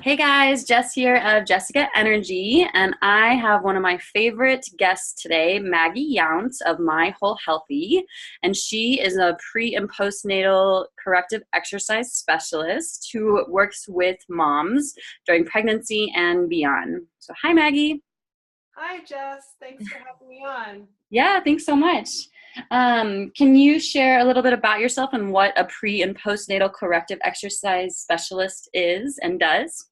Hey guys, Jess here of Jessica Energy, and I have one of my favorite guests today, Maggie Yount of My Whole Healthy, and she is a pre and postnatal corrective exercise specialist who works with moms during pregnancy and beyond. So hi Maggie. Hi Jess, thanks for having me on. Yeah, thanks so much. Can you share a little bit about yourself and what a pre and postnatal corrective exercise specialist is and does?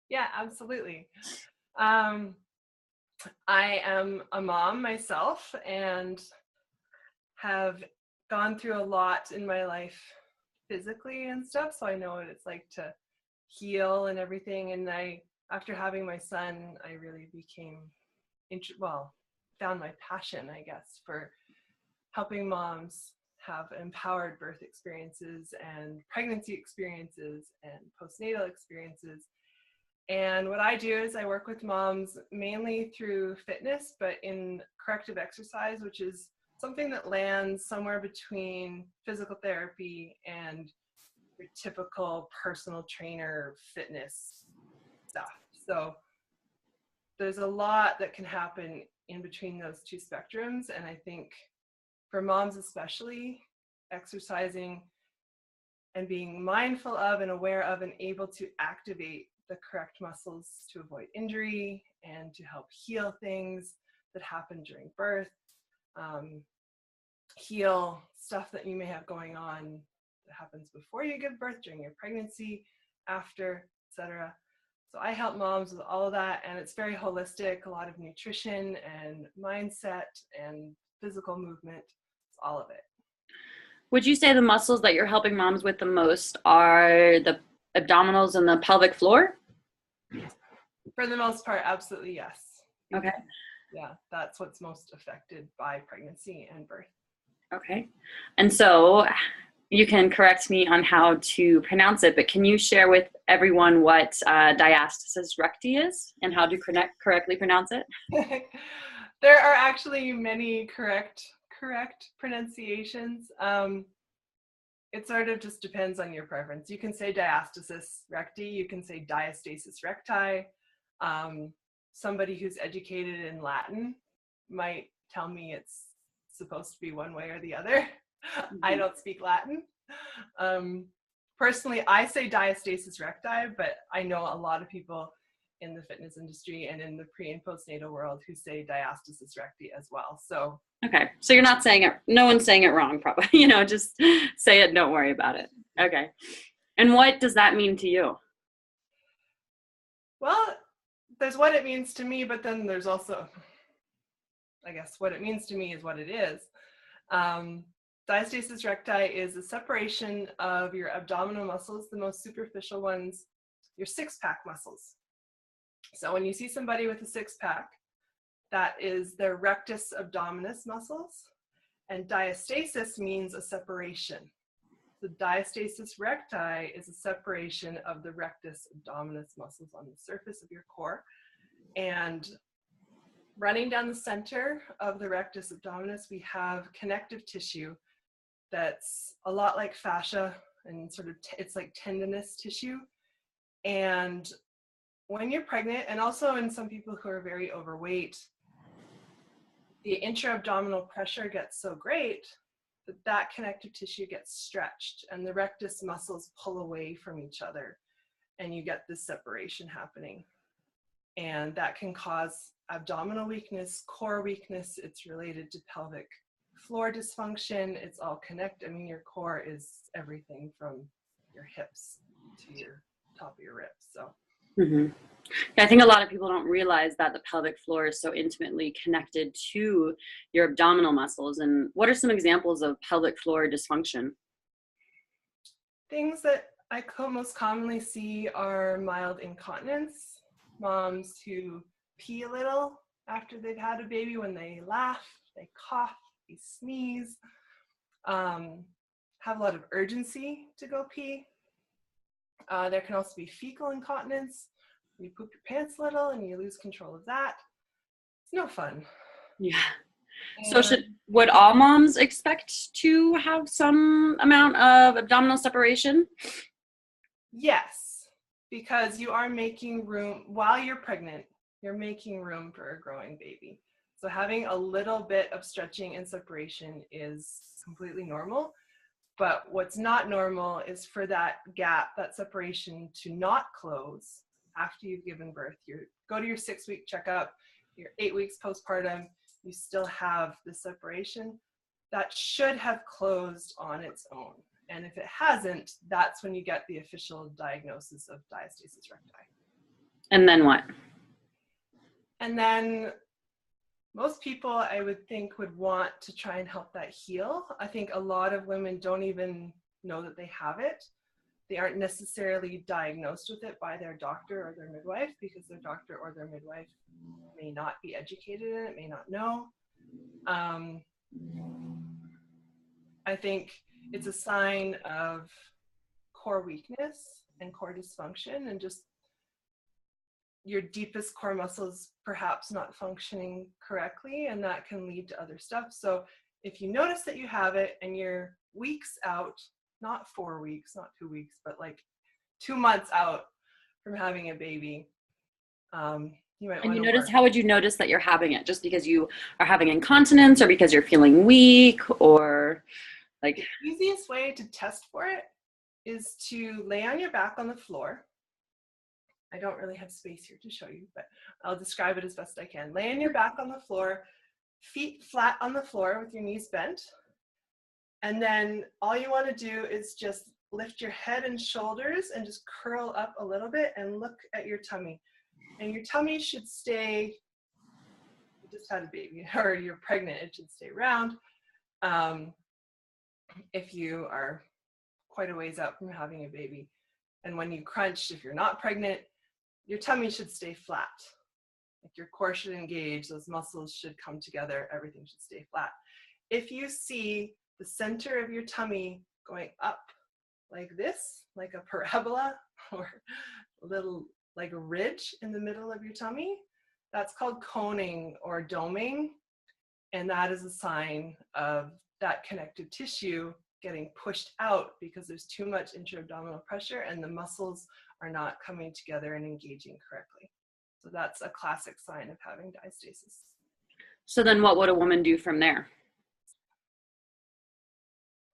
Yeah, absolutely. I am a mom myself and have gone through a lot in my life physically and stuff, so I know what it's like to heal and everything. And after having my son, I really found my passion, I guess, for helping moms have empowered birth experiences and pregnancy experiences and postnatal experiences. And what I do is I work with moms mainly through fitness, but in corrective exercise, which is something that lands somewhere between physical therapy and your typical personal trainer fitness stuff. So there's a lot that can happen in between those two spectrums. And I think for moms especially, exercising and being mindful of and aware of and able to activate the correct muscles to avoid injury and to help heal things that happen during birth, heal stuff that you may have going on that happens before you give birth, during your pregnancy, after, etc. So I help moms with all of that, and it's very holistic, a lot of nutrition and mindset and physical movement, it's all of it. Would you say the muscles that you're helping moms with the most are the abdominals and the pelvic floor? For the most part, absolutely yes. Okay. Yeah, that's what's most affected by pregnancy and birth. Okay. And so you can correct me on how to pronounce it, but can you share with everyone what diastasis recti is and how to correctly pronounce it? There are actually many correct pronunciations. It sort of just depends on your preference. You can say diastasis recti, you can say diastasis recti. Somebody who's educated in Latin might tell me it's supposed to be one way or the other. Mm-hmm. I don't speak Latin. Personally, I say diastasis recti, but I know a lot of people in the fitness industry and in the pre and postnatal world who say diastasis recti as well. So okay, so you're not saying it, no one's saying it wrong, probably, just say it, don't worry about it. Okay. And what does that mean to you? Well, there's what it means to me, but then there's also, I guess, what it means to me is what it is. Diastasis recti is a separation of your abdominal muscles, the most superficial ones, your six-pack muscles. So when you see somebody with a six-pack, that is their rectus abdominis muscles, and diastasis means a separation. The diastasis recti is a separation of the rectus abdominis muscles on the surface of your core, and running down the center of the rectus abdominis, we have connective tissue that's a lot like fascia, and sort of it's like tendinous tissue. And when you're pregnant, and also in some people who are very overweight, the intra-abdominal pressure gets so great that that connective tissue gets stretched and the rectus muscles pull away from each other, and you get this separation happening. And that can cause abdominal weakness, core weakness. It's related to pelvic floor dysfunction. It's all connected. I mean, your core is everything from your hips to your top of your ribs. So. Mm-hmm. Yeah, I think a lot of people don't realize that the pelvic floor is so intimately connected to your abdominal muscles. And what are some examples of pelvic floor dysfunction? Things that I most commonly see are mild incontinence, moms who pee a little after they've had a baby, when they laugh, they cough, they sneeze, have a lot of urgency to go pee. There can also be fecal incontinence. You poop your pants a little and you lose control of that. It's no fun. Yeah. So would all moms expect to have some amount of abdominal separation? Yes, because you are making room while you're pregnant. You're making room for a growing baby. So having a little bit of stretching and separation is completely normal. But what's not normal is for that gap, that separation, to not close after you've given birth. You go to your 6-week checkup, you're 8 weeks postpartum, you still have the separation. That should have closed on its own. And if it hasn't, that's when you get the official diagnosis of diastasis recti. And then what? And then most people, I would think, would want to try and help that heal. I think a lot of women don't even know that they have it. They aren't necessarily diagnosed with it by their doctor or their midwife, because their doctor or their midwife may not be educated in it, may not know. I think it's a sign of core weakness and core dysfunction, and just your deepest core muscles perhaps not functioning correctly, and that can lead to other stuff. So if you notice that you have it and you're weeks out, not 4 weeks, not 2 weeks, but like 2 months out from having a baby, you might want to notice, how would you notice that you're having it? Just because you are having incontinence, or because you're feeling weak, or like? The easiest way to test for it is to lay on your back on the floor. I don't really have space here to show you, but I'll describe it as best I can. Lay on your back on the floor, feet flat on the floor with your knees bent. And then all you want to do is just lift your head and shoulders and just curl up a little bit and look at your tummy. And your tummy should stay, you just had a baby or you're pregnant, it should stay round. If you are quite a ways out from having a baby. And when you crunch, if you're not pregnant, your tummy should stay flat. Like your core should engage, those muscles should come together, everything should stay flat. If you see the center of your tummy going up like this, like a parabola, or a little like a ridge in the middle of your tummy, that's called coning or doming. And that is a sign of that connective tissue getting pushed out because there's too much intra-abdominal pressure and the muscles are not coming together and engaging correctly. So that's a classic sign of having diastasis. So then what would a woman do from there?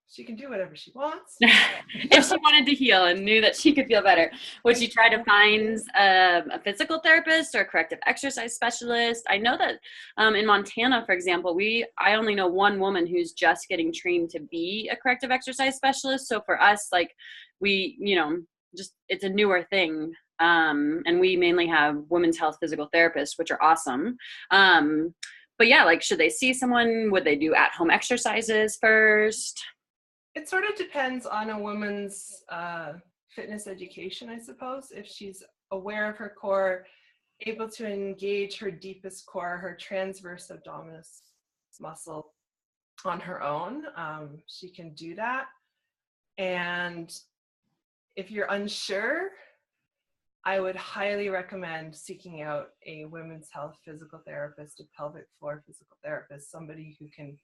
She can do whatever she wants. If she wanted to heal and knew that she could feel better, would she try to find a physical therapist or a corrective exercise specialist? I know that in Montana, for example, I only know one woman who's just getting trained to be a corrective exercise specialist. So for us, like it's a newer thing. And we mainly have women's health physical therapists, which are awesome. But yeah, like, should they see someone? Would they do at-home exercises first? It sort of depends on a woman's fitness education, I suppose. If she's aware of her core, able to engage her deepest core, her transverse abdominis muscle on her own, she can do that. And if you're unsure, I would highly recommend seeking out a women's health physical therapist, a pelvic floor physical therapist, somebody who can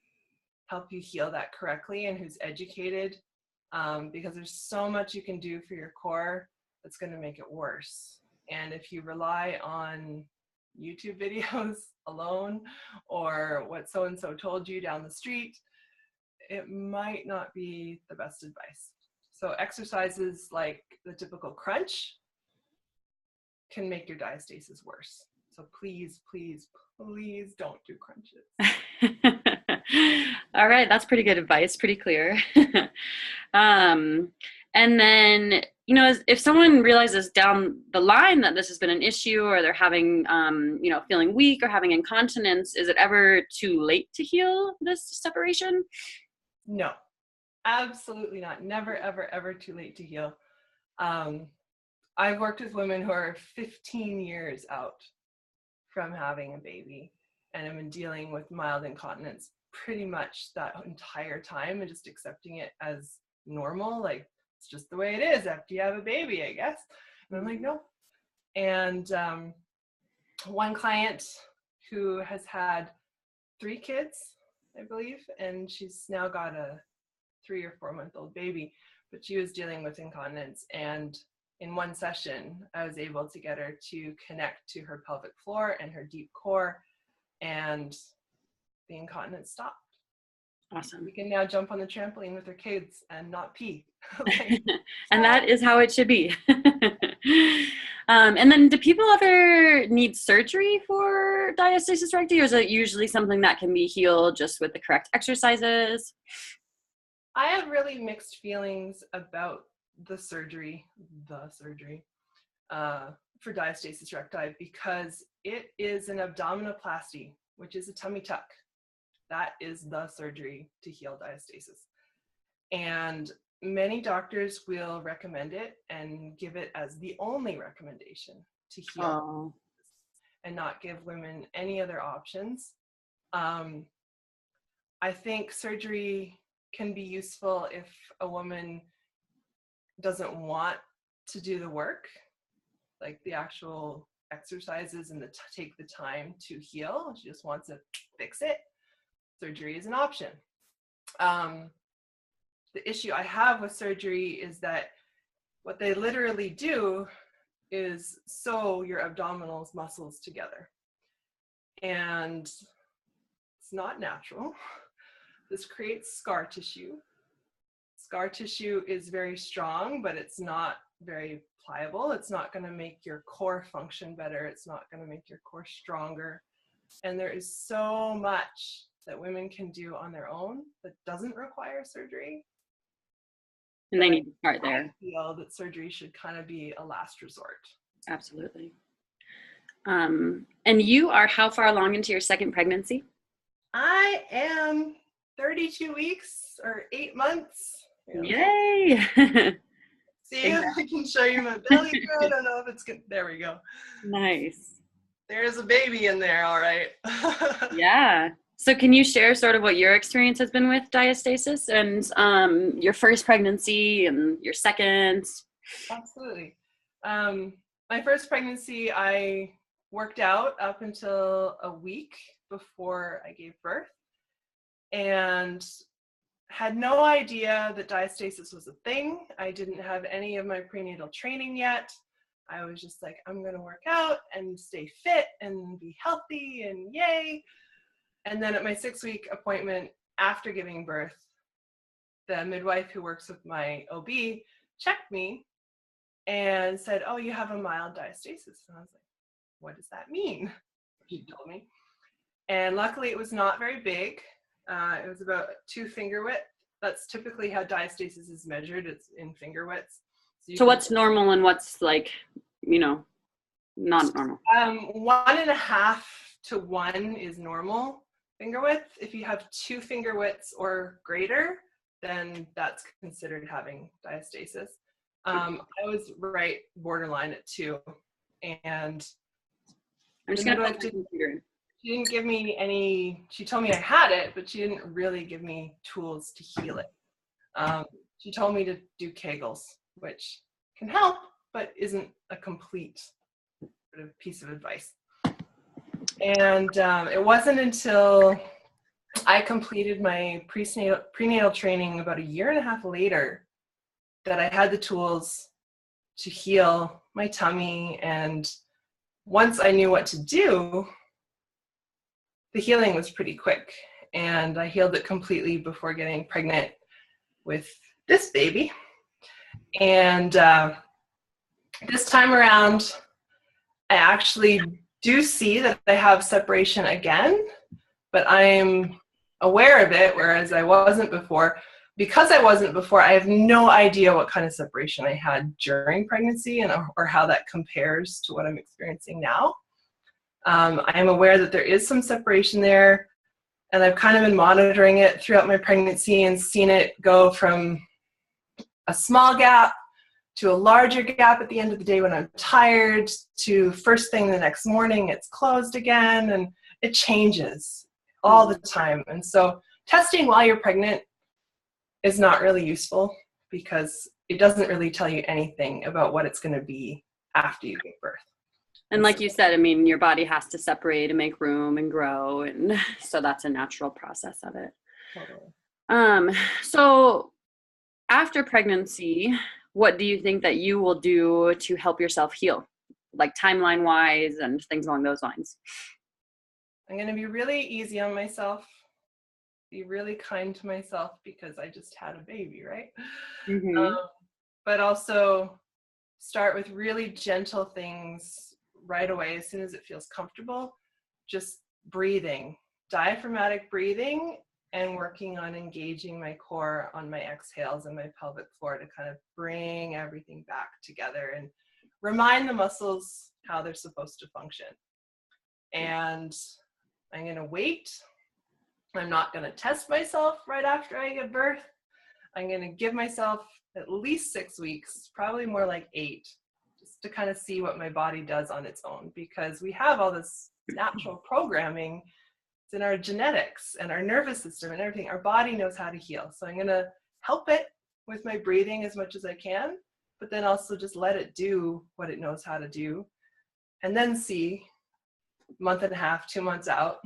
help you heal that correctly and who's educated, because there's so much you can do for your core that's going to make it worse. And if you rely on YouTube videos alone or what so-and-so told you down the street, it might not be the best advice. So exercises like the typical crunch can make your diastasis worse. So please, please, please don't do crunches. All right, that's pretty good advice, pretty clear. And then, if someone realizes down the line that this has been an issue, or they're having, feeling weak or having incontinence, is it ever too late to heal this separation? No, absolutely not. Never, ever, ever too late to heal. I've worked with women who are 15 years out from having a baby, and have been dealing with mild incontinence pretty much that entire time and just accepting it as normal. Like, it's just the way it is after you have a baby, I guess. And I'm like, no. And one client who has had 3 kids, I believe, and she's now got a 3 or 4 month old baby, but she was dealing with incontinence, and in one session, I was able to get her to connect to her pelvic floor and her deep core, and the incontinence stopped. Awesome. We can now jump on the trampoline with our kids and not pee. Like, and that is how it should be. And then do people ever need surgery for diastasis recti, or is it usually something that can be healed just with the correct exercises? I have really mixed feelings about the surgery for diastasis recti, because it is an abdominoplasty, which is a tummy tuck. That is the surgery to heal diastasis. And many doctors will recommend it and give it as the only recommendation to heal, and not give women any other options. I think surgery can be useful if a woman doesn't want to do the work, like the actual exercises and take the time to heal. She just wants to fix it. Surgery is an option. The issue I have with surgery is that what they literally do is sew your abdominals muscles together. And it's not natural. This creates scar tissue. Scar tissue is very strong, but it's not very pliable. It's not going to make your core function better. It's not going to make your core stronger. And there is so much that women can do on their own that doesn't require surgery. And they need to start there. I feel that surgery should kind of be a last resort. Absolutely. And you are how far along into your second pregnancy? I am 32 weeks or 8 months. Yay! See, I can show you my belly. I don't know if it's good. There we go. Nice. There's a baby in there, all right. Yeah. So can you share sort of what your experience has been with diastasis and your first pregnancy and your second? Absolutely. My first pregnancy, I worked out up until a week before I gave birth, and had no idea that diastasis was a thing. I didn't have any of my prenatal training yet. I was just like, I'm going to work out and stay fit and be healthy and yay. And then at my 6-week appointment after giving birth, the midwife who works with my OB checked me and said, oh, you have a mild diastasis. And I was like, what does that mean? She told me. And luckily it was not very big. It was about 2 finger width. That's typically how diastasis is measured. It's in finger widths. So what's normal and what's like, not normal? 1.5 to 1 is normal finger width. If you have 2 finger widths or greater, then that's considered having diastasis. I was right borderline at 2, and I'm just gonna put she didn't give me any. She told me I had it, but she didn't really give me tools to heal it. She told me to do Kegels, which can help, but isn't a complete sort of piece of advice. And it wasn't until I completed my prenatal training about 1.5 years later that I had the tools to heal my tummy. And once I knew what to do, the healing was pretty quick. And I healed it completely before getting pregnant with this baby. And this time around, I actually do see that I have separation again, but I'm aware of it, whereas I wasn't before. Because I wasn't before, I have no idea what kind of separation I had during pregnancy or how that compares to what I'm experiencing now. I am aware that there is some separation there, and I've kind of been monitoring it throughout my pregnancy and seen it go from a small gap to a larger gap at the end of the day when I'm tired, to first thing the next morning, it's closed again, and it changes all the time. And so testing while you're pregnant is not really useful because it doesn't really tell you anything about what it's going to be after you give birth. And like you said, I mean, your body has to separate and make room and grow, and so that's a natural process of it. Totally. So after pregnancy, what do you think that you will do to help yourself heal, like timeline wise and things along those lines? I'm going to be really easy on myself, be really kind to myself because I just had a baby, right? Mm-hmm. But also start with really gentle things right away as soon as it feels comfortable. Just breathing, diaphragmatic breathing, and working on engaging my core on my exhales and my pelvic floor to kind of bring everything back together and remind the muscles how they're supposed to function. And I'm going to wait. I'm not going to test myself right after I give birth. I'm going to give myself at least 6 weeks, probably more like 8, just to kind of see what my body does on its own, because we have all this natural programming. It's in our genetics and our nervous system and everything. Our body knows how to heal. So I'm going to help it with my breathing as much as I can, but then also just let it do what it knows how to do. And then see, month and a half, 2 months out,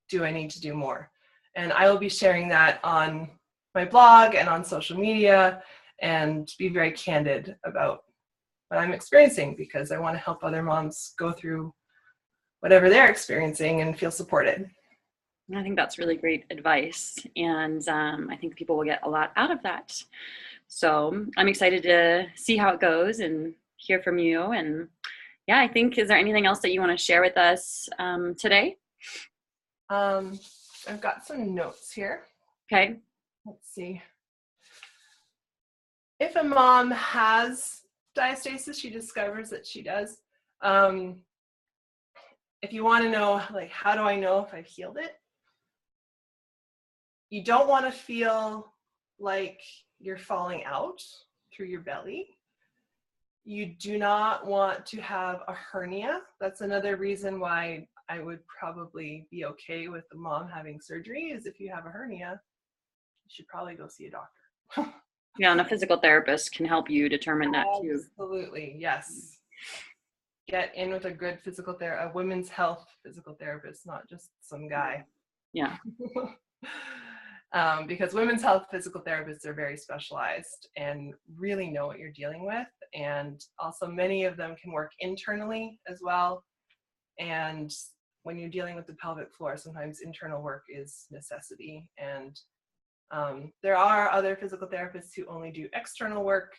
do I need to do more? And I will be sharing that on my blog and on social media and be very candid about what I'm experiencing, because I want to help other moms go through whatever they're experiencing and feel supported. I think that's really great advice. And I think people will get a lot out of that. So I'm excited to see how it goes and hear from you. And yeah, I think, is there anything else that you want to share with us today? I've got some notes here. Okay. Let's see. If a mom has diastasis, she discovers that she does. If you want to know, like, how do I know if I've healed it? You don't want to feel like you're falling out through your belly. You do not want to have a hernia. That's another reason why I would probably be okay with the mom having surgery, is if you have a hernia, you should probably go see a doctor. Yeah, and a physical therapist can help you determine that too. Absolutely, yes. Get in with a good physical therapist, a women's health physical therapist, not just some guy. Yeah. Because women's health physical therapists are very specialized and really know what you're dealing with. And also many of them can work internally as well. And when you're dealing with the pelvic floor, sometimes internal work is necessity. And there are other physical therapists who only do external work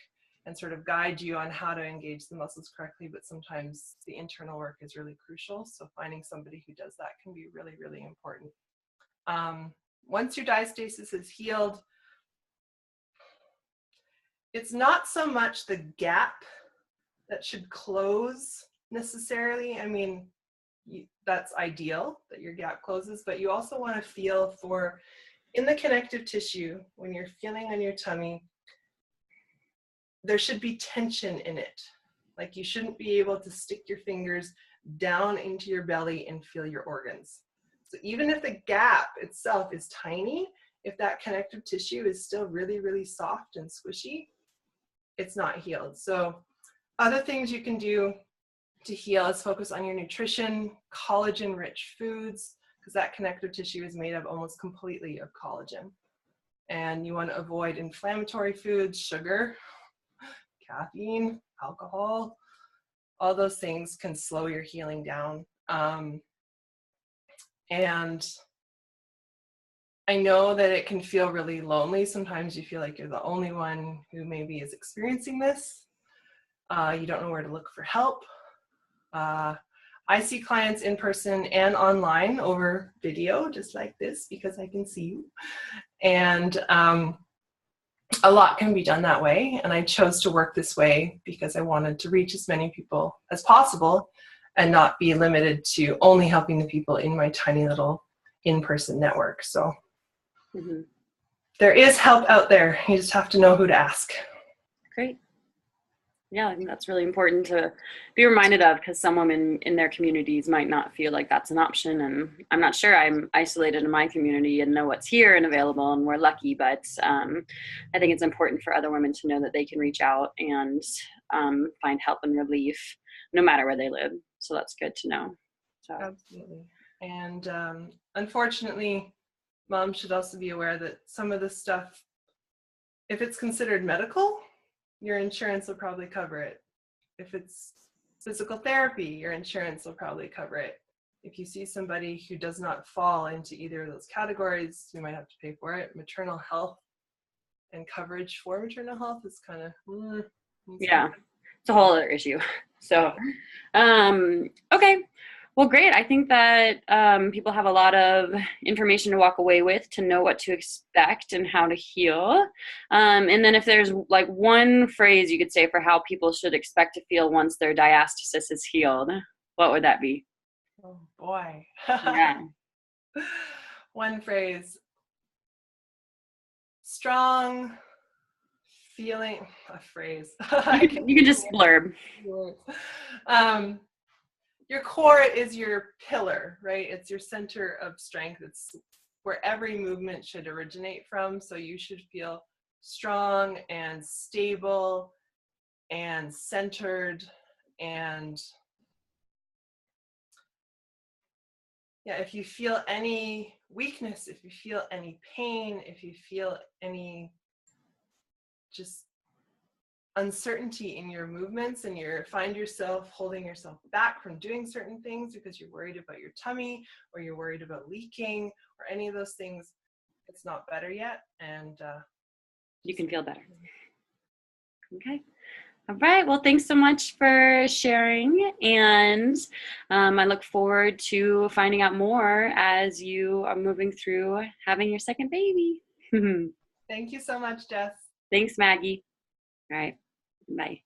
and sort of guide you on how to engage the muscles correctly, but sometimes the internal work is really crucial. So finding somebody who does that can be really, really important. Once your diastasis is healed, it's not so much the gap that should close necessarily. I mean, that's ideal that your gap closes, but you also want to feel for, in the connective tissue, when you're feeling on your tummy, there should be tension in it. Like, you shouldn't be able to stick your fingers down into your belly and feel your organs. So even if the gap itself is tiny, if that connective tissue is still really, really soft and squishy, it's not healed. So other things you can do to heal is focus on your nutrition, collagen-rich foods, because that connective tissue is made of almost completely of collagen. And you want to avoid inflammatory foods, sugar, caffeine, alcohol. All those things can slow your healing down. And I know that it can feel really lonely. Sometimes you feel like you're the only one who maybe is experiencing this. You don't know where to look for help. I see clients in person and online over video, just like this, because I can see you. And a lot can be done that way. And I chose to work this way because I wanted to reach as many people as possible and not be limited to only helping the people in my tiny little in-person network. So there is help out there. You just have to know who to ask. Great. Yeah, I think that's really important to be reminded of, because some women in their communities might not feel like that's an option. And I'm not sure I'm isolated in my community and know what's here and available, and we're lucky, but I think it's important for other women to know that they can reach out and find help and relief no matter where they live. So that's good to know. So. Absolutely. And unfortunately, moms should also be aware that some of this stuff, if it's considered medical, your insurance will probably cover it. If it's physical therapy, your insurance will probably cover it. If you see somebody who does not fall into either of those categories, you might have to pay for it. Maternal health and coverage for maternal health is kind of, yeah, it's a whole other issue. So, okay. Well, great. I think that people have a lot of information to walk away with to know what to expect and how to heal. And then if there's like one phrase you could say for how people should expect to feel once their diastasis is healed, what would that be? Oh boy. Yeah. One phrase. Strong feeling, a phrase. You can just blurb. Your core is your pillar, right? It's your center of strength. It's where every movement should originate from. So you should feel strong and stable and centered. And yeah, if you feel any weakness, if you feel any pain, if you feel any just uncertainty in your movements and you find yourself holding yourself back from doing certain things because you're worried about your tummy or you're worried about leaking or any of those things, it's not better yet. And you can feel better. Okay. All right. Well, thanks so much for sharing. And I look forward to finding out more as you are moving through having your second baby. Thank you so much, Jess. Thanks, Maggie. All right. Bye.